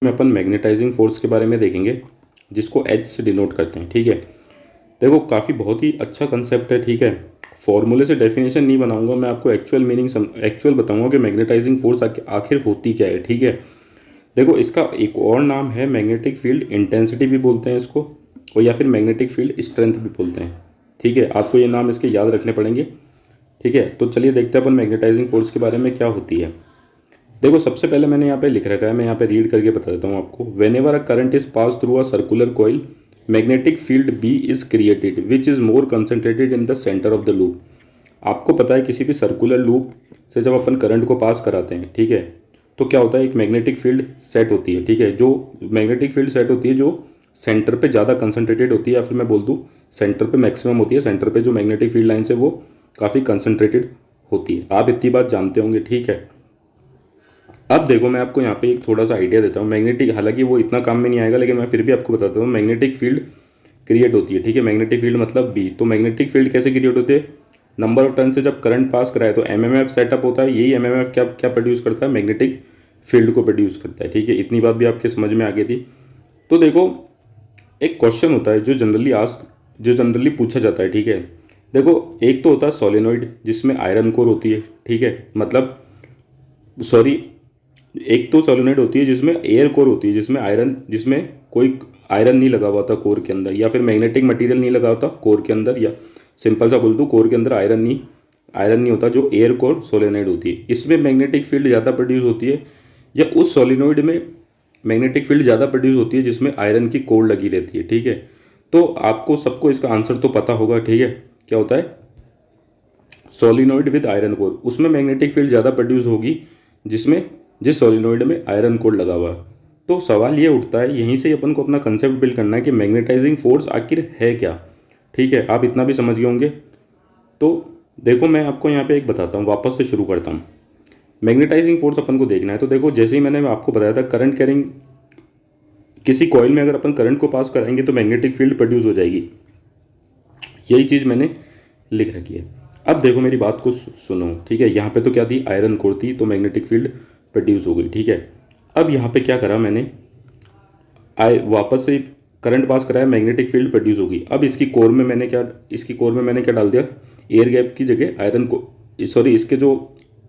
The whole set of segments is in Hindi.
में अपन मैग्नेटाइजिंग फोर्स के बारे में देखेंगे जिसको एच से डिनोट करते हैं। ठीक है, देखो काफ़ी बहुत ही अच्छा कंसेप्ट है। ठीक है, फॉर्मूले से डेफिनेशन नहीं बनाऊंगा, मैं आपको एक्चुअल मीनिंग एक्चुअल बताऊंगा कि मैग्नेटाइजिंग फोर्स आखिर होती क्या है। ठीक है, देखो इसका एक और नाम है मैग्नेटिक फील्ड इंटेंसिटी भी बोलते हैं इसको, और या फिर मैग्नेटिक फील्ड स्ट्रेंथ भी बोलते हैं। ठीक है, आपको ये नाम इसके याद रखने पड़ेंगे। ठीक है, तो चलिए देखते हैं अपन मैग्नेटाइजिंग फोर्स के बारे में क्या होती है। देखो सबसे पहले मैंने यहाँ पे लिख रखा है, मैं यहाँ पे रीड करके बता देता हूँ आपको। Whenever a current is pass through a circular coil, magnetic field B is created which is more concentrated in the centre of the loop. आपको पता है किसी भी सर्कुलर लूप से जब अपन करंट को पास कराते हैं, ठीक है, तो क्या होता है, एक मैग्नेटिक फील्ड सेट होती है। ठीक है, जो मैग्नेटिक फील्ड सेट होती है जो सेंटर पे ज़्यादा कंसंट्रेटेड होती है, या फिर मैं बोल दूँ सेंटर पे मैक्सिमम होती है। सेंटर पे जो मैग्नेटिक फील्ड लाइन है वो काफ़ी कंसंट्रेटेड होती है, आप इतनी बात जानते होंगे। ठीक है, अब देखो मैं आपको यहाँ पे एक थोड़ा सा आइडिया देता हूँ मैग्नेटिक, हालांकि वो इतना काम में नहीं आएगा लेकिन मैं फिर भी आपको बताता हूँ। मैग्नेटिक फील्ड क्रिएट होती है, ठीक है, मैग्नेटिक फील्ड मतलब बी। तो मैग्नेटिक फील्ड कैसे क्रिएट होती है, नंबर ऑफ टर्न से जब करंट पास कराए तो एमएमएफ सेटअप होता है। यही एमएमएफ क्या क्या प्रोड्यूस करता है, मैग्नेटिक फील्ड को प्रोड्यूस करता है। ठीक है, इतनी बात भी आपके समझ में आ गई थी। तो देखो एक क्वेश्चन होता है जो जनरली पूछा जाता है। ठीक है, देखो एक तो होता है सोलेनोइड जिसमें आयरन कोर होती है। ठीक है, मतलब सॉरी, एक तो सोलेनोइड होती है जिसमें एयर कोर होती है, जिसमें कोई आयरन नहीं लगा हुआ था कोर के अंदर, या फिर मैग्नेटिक मटेरियल नहीं लगा होता कोर के अंदर, या सिंपल सा बोल दूँ कोर के अंदर आयरन नहीं होता, जो एयर कोर सोलेनोइड होती है। इसमें मैग्नेटिक फील्ड ज़्यादा प्रोड्यूस होती है, या उस सोलेनोइड में मैग्नेटिक फील्ड ज़्यादा प्रोड्यूस होती है जिसमें आयरन की कोर लगी रहती है। ठीक है, तो आपको सबको इसका आंसर तो पता होगा। ठीक है, क्या होता है, सोलिनोइड विद आयरन कोर, उसमें मैग्नेटिक फील्ड ज़्यादा प्रोड्यूस होगी जिस सोलिनोइड में आयरन कोर लगा हुआ है। तो सवाल ये उठता है, यहीं से अपन को अपना कंसेप्ट बिल्ड करना है कि मैग्नेटाइजिंग फोर्स आखिर है क्या। ठीक है, आप इतना भी समझ गए होंगे। तो देखो मैं आपको यहाँ पे एक बताता हूँ, वापस से शुरू करता हूँ। मैग्नेटाइजिंग फोर्स अपन को देखना है, तो देखो जैसे ही मैंने आपको बताया था, करंट कैरिंग किसी कॉइल में अगर अपन करंट को पास कराएंगे तो मैग्नेटिक फील्ड प्रोड्यूस हो जाएगी। यही चीज़ मैंने लिख रखी है। अब देखो मेरी बात को सुनो। ठीक है, यहाँ पे तो क्या थी, आयरन कोर थी, तो मैग्नेटिक फील्ड प्रोड्यूस हो गई। ठीक है, अब यहाँ पे क्या करा मैंने, वापस से करंट पास कराया, मैग्नेटिक फील्ड प्रोड्यूस हो गई। अब इसकी कोर में मैंने क्या डाल दिया, एयर गैप की जगह आयरन को, सॉरी इसके जो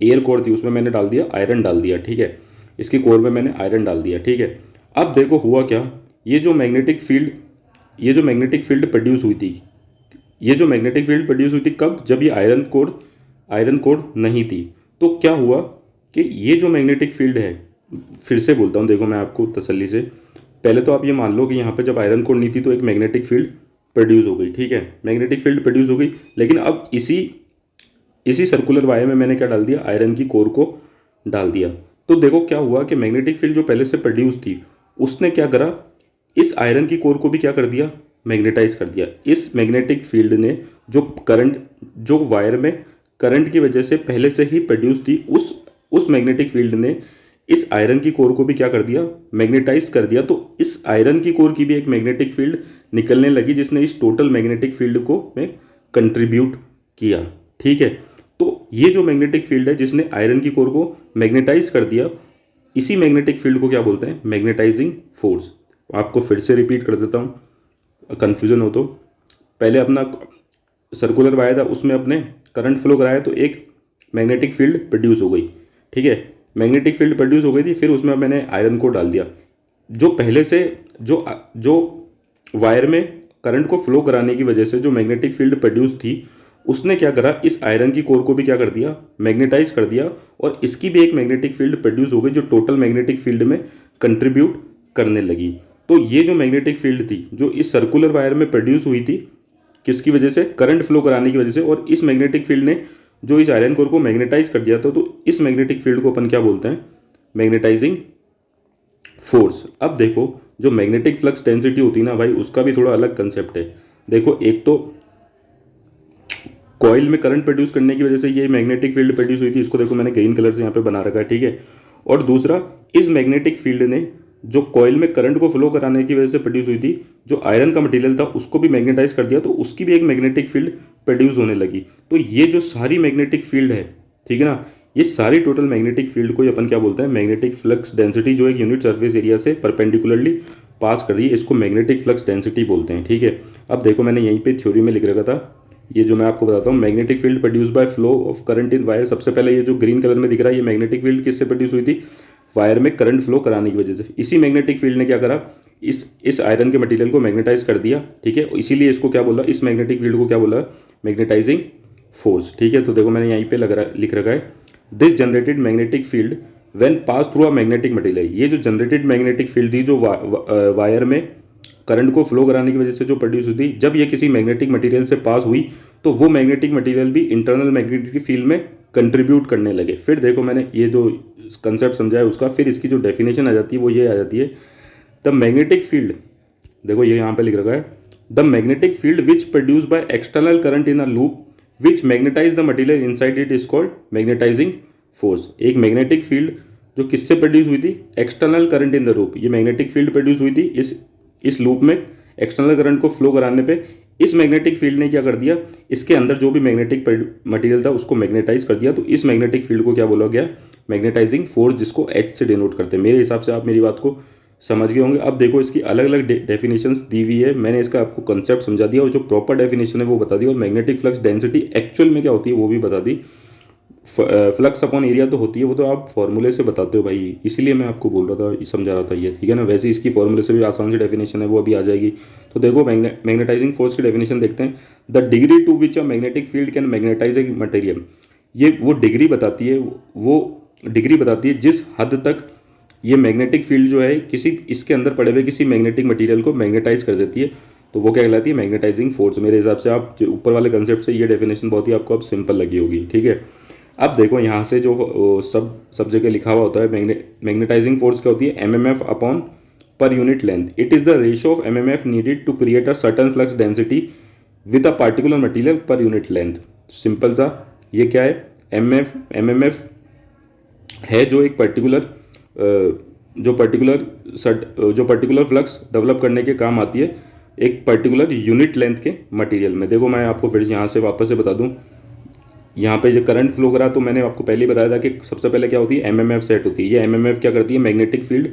एयर कोर थी उसमें मैंने डाल दिया आयरन डाल दिया। ठीक है, इसकी कोर में मैंने आयरन डाल दिया। ठीक है, अब देखो हुआ क्या, ये जो मैग्नेटिक फील्ड ये जो मैग्नेटिक फील्ड प्रोड्यूस हुई थी ये जो मैग्नेटिक फील्ड प्रोड्यूस हुई थी कब, जब ये आयरन कोर नहीं थी। तो क्या हुआ कि ये जो मैग्नेटिक फील्ड है, फिर से बोलता हूँ, देखो मैं आपको तसल्ली से, पहले तो आप ये मान लो कि यहाँ पे जब आयरन कोर नहीं थी तो एक मैग्नेटिक फील्ड प्रोड्यूस हो गई। ठीक है, मैग्नेटिक फील्ड प्रोड्यूस हो गई, लेकिन अब इसी सर्कुलर वायर में मैंने क्या डाल दिया, आयरन की कोर को डाल दिया। तो देखो क्या हुआ कि मैग्नेटिक फील्ड जो पहले से प्रोड्यूस थी उसने क्या करा, इस आयरन की कोर को भी क्या कर दिया, मैग्नेटाइज कर दिया। इस मैग्नेटिक फील्ड ने जो वायर में करंट की वजह से पहले से ही प्रोड्यूस थी, उस मैग्नेटिक फील्ड ने इस आयरन की कोर को भी क्या कर दिया, मैग्नेटाइज कर दिया। तो इस आयरन की कोर की भी एक मैग्नेटिक फील्ड निकलने लगी जिसने इस टोटल मैग्नेटिक फील्ड को में कंट्रीब्यूट किया। ठीक है, तो ये जो मैग्नेटिक फील्ड है जिसने आयरन की कोर को मैग्नेटाइज कर दिया, इसी मैग्नेटिक फील्ड को क्या बोलते हैं, मैग्नेटाइजिंग फोर्स। आपको फिर से रिपीट कर देता हूँ, कन्फ्यूजन हो तो। पहले अपना सर्कुलर वायर था, उसमें अपने करंट फ्लो कराया तो एक मैग्नेटिक फील्ड प्रोड्यूस हो गई। ठीक है, मैग्नेटिक फील्ड प्रोड्यूस हो गई थी, फिर उसमें मैंने आयरन को डाल दिया। जो पहले से जो वायर में करंट को फ्लो कराने की वजह से जो मैग्नेटिक फील्ड प्रोड्यूस थी, उसने क्या करा, इस आयरन की कोर को भी क्या कर दिया, मैग्नेटाइज कर दिया, और इसकी भी एक मैग्नेटिक फील्ड प्रोड्यूस हो गई जो टोटल मैग्नेटिक फील्ड में कंट्रीब्यूट करने लगी। तो ये जो मैग्नेटिक फील्ड थी जो इस सर्कुलर वायर में प्रोड्यूस हुई थी, किसकी वजह से, करंट फ्लो कराने की वजह से, और इस मैग्नेटिक फील्ड ने जो इस आयरन कोर को मैग्नेटाइज कर दिया था, तो इस मैग्नेटिक फील्ड को अपन क्या बोलते हैं, मैग्नेटाइजिंग फोर्स। अब देखो जो मैग्नेटिक फ्लक्स डेंसिटी होती है ना भाई, उसका भी थोड़ा अलग कंसेप्ट है। देखो एक तो कॉइल में करंट प्रोड्यूस करने की वजह से ये मैग्नेटिक फील्ड प्रोड्यूस हुई थी, इसको देखो मैंने ग्रीन कलर से यहाँ पे बना रखा है। ठीक है, और दूसरा इस मैग्नेटिक फील्ड ने जो कॉइल में करंट को फ्लो कराने की वजह से प्रोड्यूस हुई थी, जो आयरन का मटेरियल था उसको भी मैग्नेटाइज कर दिया, तो उसकी भी एक मैग्नेटिक फील्ड प्रोड्यूस होने लगी। तो ये जो सारी मैग्नेटिक फील्ड है, ठीक है ना, ये सारी टोटल मैग्नेटिक फील्ड को अपन क्या बोलते हैं, मैग्नेटिक फ्लक्स डेंसिटी जो एक यूनिट सरफेस एरिया से परपेंडिकुलरली पास कर रही है, इसको मैग्नेटिक फ्लक्स डेंसिटी बोलते हैं। ठीक है, अब देखो मैंने यहीं पे थ्योरी में लिख रखा था, ये जो मैं आपको बताता हूँ, magnetic field produce by flow of current in wire. सबसे पहले ये जो ग्रीन कलर में दिख रहा है, ये मैग्नेटिक फील्ड किससे प्रोड्यूस हुई थी, वायर में करंट फ्लो कराने की वजह से। इसी मैग्नेटिक फील्ड ने क्या करा, इस आयरन के मटेरियल को मैग्नेटाइज कर दिया। ठीक है, इसीलिए इसको क्या बोला, इस मैग्नेटिक फील्ड को क्या बोला, मैग्नेटाइजिंग फोर्स। ठीक है, तो देखो मैंने यहीं पे लिख रखा है, this generated magnetic field when pass through a magnetic material. ये जो जनरेटेड मैग्नेटिक फील्ड थी जो वायर में करंट को फ्लो कराने की वजह से जो प्रोड्यूस हुई थी, जब ये किसी मैग्नेटिक मटेरियल से पास हुई तो वो मैग्नेटिक मटेरियल भी इंटरनल मैग्नेटिक फील्ड में कंट्रीब्यूट करने लगे। फिर देखो मैंने ये जो कंसेप्ट समझाया उसका, फिर इसकी जो डेफिनेशन आ जाती है वो ये आ जाती है, द मैग्नेटिक फील्ड, देखो ये यहाँ पे लिख रखा है, the magnetic field which produce by external current in a loop which magnetize the material inside it is called magnetizing force. एक मैग्नेटिक फील्ड जो किससे प्रोड्यूस हुई थी, external current in the loop, ये मैग्नेटिक फील्ड प्रोड्यूस हुई थी इस लूप में एक्सटर्नल करंट को फ्लो कराने पे इस मैग्नेटिक फील्ड ने क्या कर दिया, इसके अंदर जो भी मैग्नेटिक मटेरियल था उसको मैग्नेटाइज कर दिया। तो इस मैग्नेटिक फील्ड को क्या बोला गया, मैग्नेटाइजिंग फोर्स, जिसको एच से डिनोट करते हैं। मेरे हिसाब से आप मेरी बात को समझ गए होंगे। अब देखो इसकी अलग अलग डेफिनेशंस दी हुई है, मैंने इसका आपको कंसेप्ट समझा दिया और जो प्रॉपर डेफिनेशन है वो बता दी, और मैग्नेटिक फ्लक्स डेंसिटी एक्चुअल में क्या होती है वो भी बता दी। फ्लक्स अपॉन एरिया तो होती है, वो तो आप फॉर्मूले से बताते हो भाई, इसीलिए मैं आपको बोल रहा था, समझा रहा था ये, ठीक है ना। वैसे इसकी फॉर्मूले से भी आसान सी डेफिनेशन है, वो अभी आ जाएगी। तो देखो मैग्नेटाइजिंग फोर्स की डेफिनेशन देखते हैं, the degree to which a magnetic field can magnetize a material. ये वो डिग्री बताती है, वो डिग्री बताती है जिस हद तक ये मैग्नेटिक फील्ड जो है किसी इसके अंदर पड़े हुए किसी मैग्नेटिक मटेरियल को मैग्नेटाइज कर देती है, तो वो क्या कहलाती है, मैग्नेटाइजिंग फोर्स। मेरे हिसाब से आप जो ऊपर वाले कंसेप्ट से ये डेफिनेशन बहुत ही आपको अब सिंपल लगी होगी, ठीक है। अब देखो यहाँ से जो सब जगह लिखा हुआ होता है, मैग्नेटाइजिंग फोर्स क्या होती है, MMF upon per unit length. It is the ratio of MMF needed to create a certain flux density with a particular material per unit length. Simple सा, ये क्या है, एमएमएफ है जो एक जो पर्टिकुलर फ्लक्स डेवलप करने के काम आती है एक पर्टिकुलर यूनिट लेंथ के मटेरियल में। देखो मैं आपको फिर यहाँ से वापस से बता दूँ, यहाँ पे जो करंट फ्लो करा तो मैंने आपको पहले ही बताया था कि सबसे पहले क्या होती है, एमएमएफ सेट होती है। ये एमएमएफ क्या करती है, मैग्नेटिक फील्ड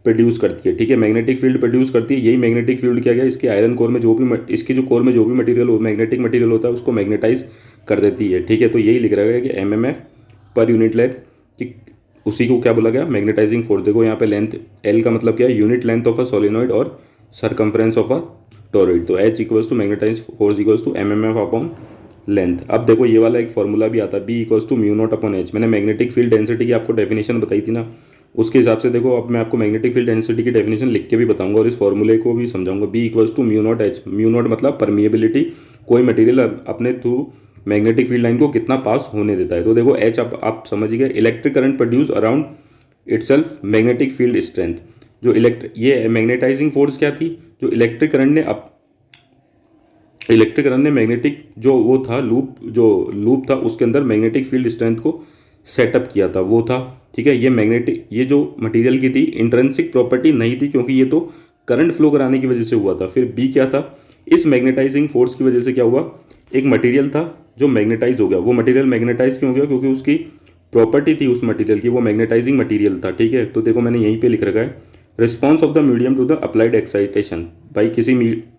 प्रोड्यूस करती है, ठीक है, मैग्नेटिक फील्ड प्रोड्यूस करती है। यही मैग्नेटिक फील्ड क्या गया, इसके आयरन कोर में जो भी इसके जो कोर में जो भी मटेरियल मैग्नेटिक मटेरियल होता है उसको मैग्नेटाइज कर देती है, ठीक है। तो यही लिख रहा है कि एमएमएफ पर यूनिट लेंथ, कि उसी को क्या बोला गया, मैग्नेटाइजिंग फोर्स। देखो यहाँ पे लेंथ एल का मतलब क्या है, unit length of a solenoid और सरकमफ्रेंस ऑफ अ टोरॉइड। तो H equals to magnetize force equals to MMF upon length. अब देखो ये वाला एक फॉर्मूला भी आता है, B equals to mu naught upon H. मैंने मैग्नेटिक फील्ड डेंसिटी की आपको डेफिनेशन बताई थी ना, उसके हिसाब से देखो अब मैं आपको मैग्नेटिक फील्ड डेंसिटी की डेफिनेशन लिख के भी बताऊंगा और इस फॉर्मूले को भी समझाऊंगा। B equals to mu naught H, mu naught मतलब परमिएबिलिटी, कोई मटेरियल अपने थ्रू मैग्नेटिक फील्ड लाइन को कितना पास होने देता है। तो देखो एच आप समझ गए, electric current produce around itself magnetic field strength. जो ये मैग्नेटाइजिंग फोर्स क्या थी, जो इलेक्ट्रिक करंट ने मैग्नेटिक जो वो था लूप था उसके अंदर मैग्नेटिक फील्ड स्ट्रेंथ को सेटअप किया था, वो था, ठीक है। ये जो मटेरियल की थी इंट्रिंसिक प्रॉपर्टी नहीं थी, क्योंकि ये तो करंट फ्लो कराने की वजह से हुआ था। फिर बी क्या था, इस मैग्नेटाइजिंग फोर्स की वजह से क्या हुआ, एक मटेरियल था जो मैग्नेटाइज हो गया। वो मटेरियल मैग्नेटाइज क्यों हो गया, क्योंकि उसकी प्रॉपर्टी थी उस मटेरियल की, वो मैग्नेटाइजिंग मटेरियल था, ठीक है। तो देखो मैंने यहीं पे लिख रखा है, response of the medium to the applied excitation. भाई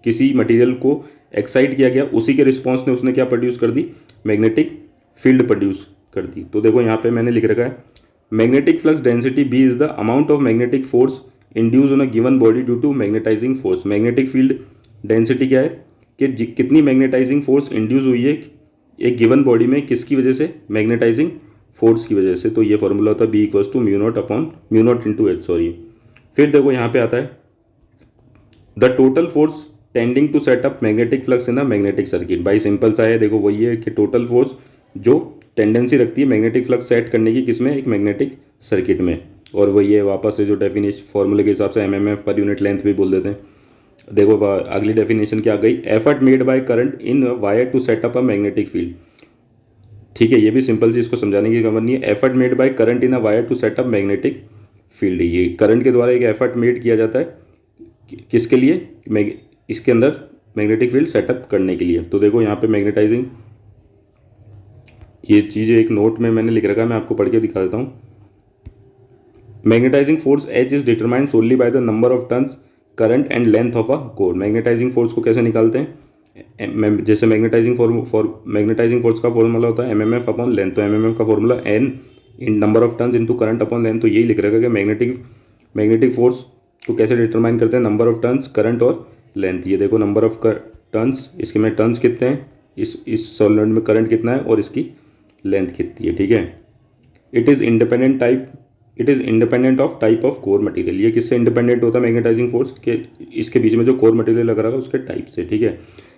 किसी मटेरियल को एक्साइट किया गया, उसी के रिस्पॉन्स ने उसने क्या प्रोड्यूस कर दी, मैग्नेटिक फील्ड प्रोड्यूस कर दी। तो देखो यहाँ पे मैंने लिख रखा है, magnetic flux density B is the amount of magnetic force induce on a given body due to magnetizing force. Magnetic field density क्या है, कि कितनी मैग्नेटाइजिंग फोर्स इंड्यूस हुई है एक गिवन बॉडी में, किसकी वजह से, मैग्नेटाइजिंग फोर्स की वजह से। तो ये फॉर्मूला होता है B equals to mu naught into H, sorry. फिर देखो यहाँ पे आता है, the total force tending to set up magnetic flux in a magnetic circuit. भाई सिंपल सा है, देखो वही है कि टोटल फोर्स जो टेंडेंसी रखती है मैग्नेटिक फ्लक्स सेट करने की, किसमें, एक मैग्नेटिक सर्किट में। और वही है वापस से जो डेफिनेशन फॉर्मूले के हिसाब से एमएमएफ पर यूनिट लेंथ भी बोल देते हैं। देखो अगली डेफिनेशन क्या आ गई, effort made by current in wire to set up a magnetic field, ठीक है। ये भी सिंपल सी, इसको समझाने की खबर नहीं है। Effort made by current in a wire to set up magnetic field, ये करंट के द्वारा एक एफर्ट मेड किया जाता है किसके लिए, इसके अंदर मैग्नेटिक फील्ड सेटअप करने के लिए। तो देखो यहाँ पे मैग्नेटाइजिंग ये चीज़ें एक नोट में मैंने लिख रखा है, मैं आपको पढ़ के दिखा देता हूँ। Magnetising force H is determined solely by the number of turns current and length of a core. Magnetising force को कैसे निकालते हैं? जैसे मैग्नेटाइजिंग फोर्स का फॉर्मूला होता है एमएमएफ अपॉन लेंथ, तो एमएमएफ का formula N in number of turns into current upon length. तो यही लिख रखा है कि मैग्नेटिक फोर्स को कैसे डिटरमाइन करते हैं? नंबर ऑफ टर्न्स, करंट और लेंथ। ये देखो नंबर ऑफ टर्न्स, इसके में टर्न्स कितने हैं, इस सॉलिनॉइड में करंट कितना है और इसकी लेंथ कितनी है, ठीक है। It is independent of type of core material. ये किससे इंडिपेंडेंट होता है मैग्नेटाइजिंग फोर्स के? इसके बीच में जो कोर मटेरियल लग रहा है उसके टाइप से, ठीक है।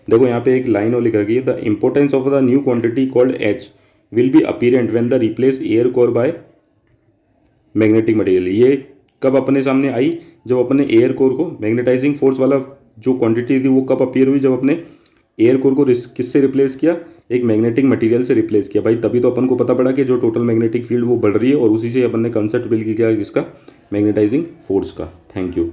देखो यहाँ पे एक लाइन और लिख रखी है, the importance of the new quantity called H will be apparent when the replace air core by magnetic material. ये कब अपने सामने आई? जब अपने एयर कोर को, मैग्नेटाइजिंग फोर्स वाला जो क्वांटिटी थी वो कब अपीयर हुई? जब अपने एयर कोर को किससे रिप्लेस किया? एक मैग्नेटिक मटेरियल से रिप्लेस किया भाई। तभी तो अपन को पता पड़ा कि जो टोटल मैग्नेटिक फील्ड वो बढ़ रही है, और उसी से अपन ने कंसेप्ट बिल्ड किया इसका मैग्नेटाइजिंग फोर्स का। Thank you.